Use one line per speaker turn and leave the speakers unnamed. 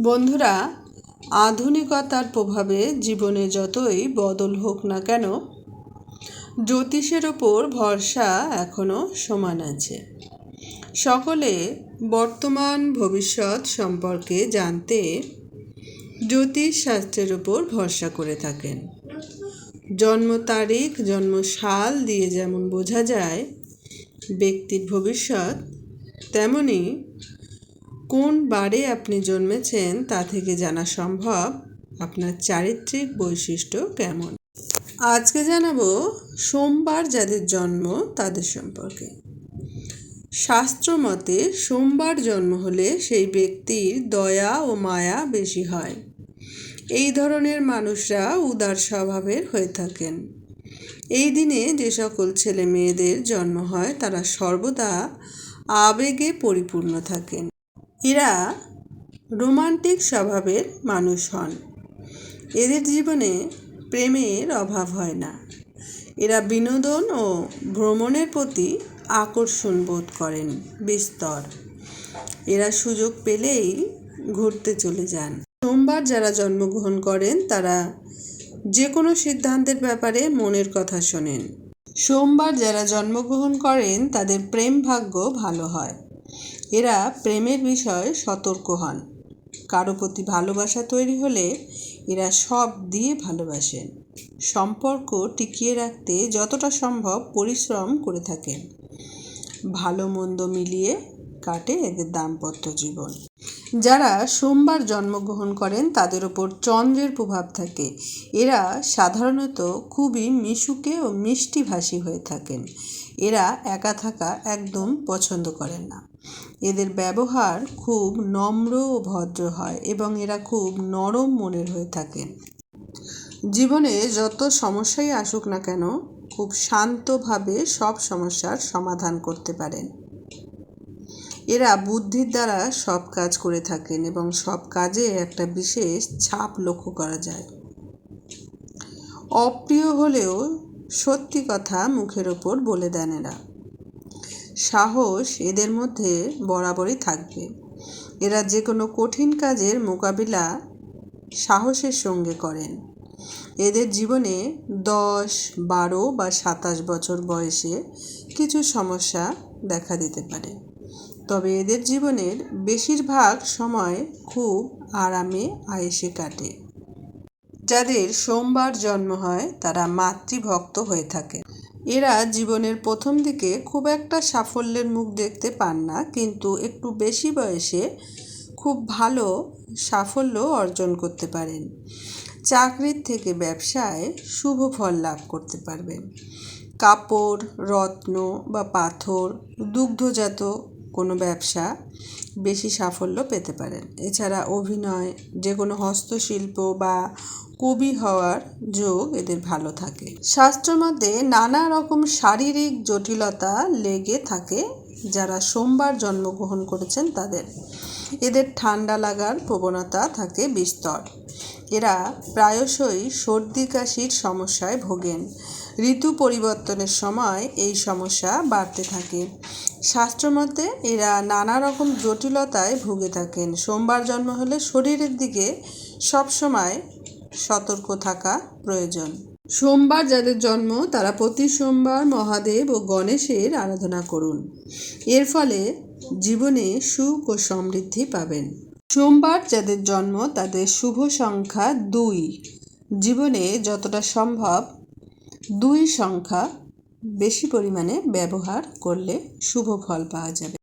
বন্ধুরা, আধুনিকতার প্রভাবে জীবনে যতই বদল হোক না কেন, জ্যোতিষের ওপর ভরসা এখনও সমান আছে। সকলে বর্তমান ভবিষ্যৎ সম্পর্কে জানতে জ্যোতিষ শাস্ত্রের ওপর ভরসা করে থাকেন। জন্ম তারিখ, জন্ম সাল দিয়ে যেমন বোঝা যায় ব্যক্তির ভবিষ্যৎ, তেমনি কোন বারে আপনি জন্মেছেন তা থেকে জানা সম্ভব আপনার চারিত্রিক বৈশিষ্ট্য কেমন। আজকে জানাবো সোমবার যাদের জন্ম তাদের সম্পর্কে। শাস্ত্র মতে সোমবার জন্ম হলে সেই ব্যক্তির দয়া ও মায়া বেশি হয়। এই ধরনের মানুষরা উদার স্বভাবের হয়ে থাকেন। এই দিনে যে সকল ছেলে মেয়েদের জন্ম হয় তারা সর্বদা আবেগে পরিপূর্ণ থাকেন। এরা রোমান্টিক স্বভাবের মানুষ হন। এদের জীবনে প্রেমের অভাব হয় না। এরা বিনোদন ও ভ্রমণের প্রতি আকর্ষণ বোধ করেন বিস্তর। এরা সুযোগ পেলেই ঘুরতে চলে যান। সোমবার যারা জন্মগ্রহণ করেন তারা যে কোনো সিদ্ধান্তের ব্যাপারে মনের কথা শোনেন। সোমবার যারা জন্মগ্রহণ করেন তাদের প্রেম ভাগ্য ভালো হয়। এরা প্রেমের বিষয়ে সতর্ক হন। কারো প্রতি ভালোবাসা তৈরি হলে এরা সব দিয়ে ভালোবাসেন। সম্পর্ক টিকিয়ে রাখতে যতটা সম্ভব পরিশ্রম করে থাকেন। ভালো মন্দ মিলিয়ে কাটে এদের দাম্পত্য জীবন। যারা সোমবার জন্মগ্রহণ করেন তাদের ওপর চন্দ্রের প্রভাব থাকে। এরা সাধারণত খুবই মিশুকে ও মিষ্টিভাষী হয়ে থাকেন। এরা একা থাকা একদম পছন্দ করেন না। এদের ব্যবহার খুব নম্র ও ভদ্র হয় এবং এরা খুব নরম মনের হয়ে থাকেন। জীবনে যত সমস্যাই আসুক না কেন খুব শান্তভাবে সব সমস্যার সমাধান করতে পারেন। এরা বুদ্ধির দ্বারা সব কাজ করে থাকেন এবং সব কাজে একটা বিশেষ ছাপ লক্ষ্য করা যায়। অপ্রিয় হলেও সত্যি কথা মুখের ওপর বলে দেন এরা। সাহস এদের মধ্যে বরাবরই থাকবে। এরা যে কোনো কঠিন কাজের মোকাবিলা সাহসের সঙ্গে করেন। এদের জীবনে 10, 12 বা 27 বছর বয়সে কিছু সমস্যা দেখা দিতে পারে, তবে এদের জীবনের বেশিরভাগ সময় খুব আরামে আয়েসে কাটে। যাদের সোমবার জন্ম হয় তারা মাতৃভক্ত হয়ে থাকে। এরা জীবনের প্রথম দিকে খুব একটা সাফল্যের মুখ দেখতে পান না, কিন্তু একটু বেশি বয়সে খুব ভালো সাফল্য অর্জন করতে পারেন। চাকরির থেকে ব্যবসায় শুভ ফল লাভ করতে পারবেন। কাপড়, রত্ন বা পাথর, দুগ্ধজাত কোনো ব্যবসা বেশি সাফল্য পেতে পারেন। এছাড়া অভিনয়, যে কোনো হস্তশিল্প বা কবি হওয়ার যোগ এদের ভালো থাকে। শাস্ত্রমতে নানা রকম শারীরিক জটিলতা লেগে থাকে যারা সোমবার জন্মগ্রহণ করেছেন তাদের। এদের ঠান্ডা লাগার প্রবণতা থাকে বিস্তর। এরা প্রায়শই সর্দি কাশির সমস্যায় ভোগেন। ঋতু পরিবর্তনের সময় এই সমস্যা বাড়তে থাকে। শাস্ত্রমতে এরা নানা রকম জটিলতায় ভুগে থাকেন। সোমবার জন্ম হলে শরীরের দিকে সবসময় সতর্ক থাকা প্রয়োজন। সোমবার যাদের জন্ম তারা প্রতি সোমবার মহাদেব ও গণেশের আরাধনা করুন। এর ফলে জীবনে সুখ ও সমৃদ্ধি পাবেন। সোমবার যাদের জন্ম তাদের শুভ সংখ্যা 2। জীবনে যতটা সম্ভব 2 সংখ্যা বেশি পরিমাণে ব্যবহার করলে শুভ ফল পাওয়া যাবে।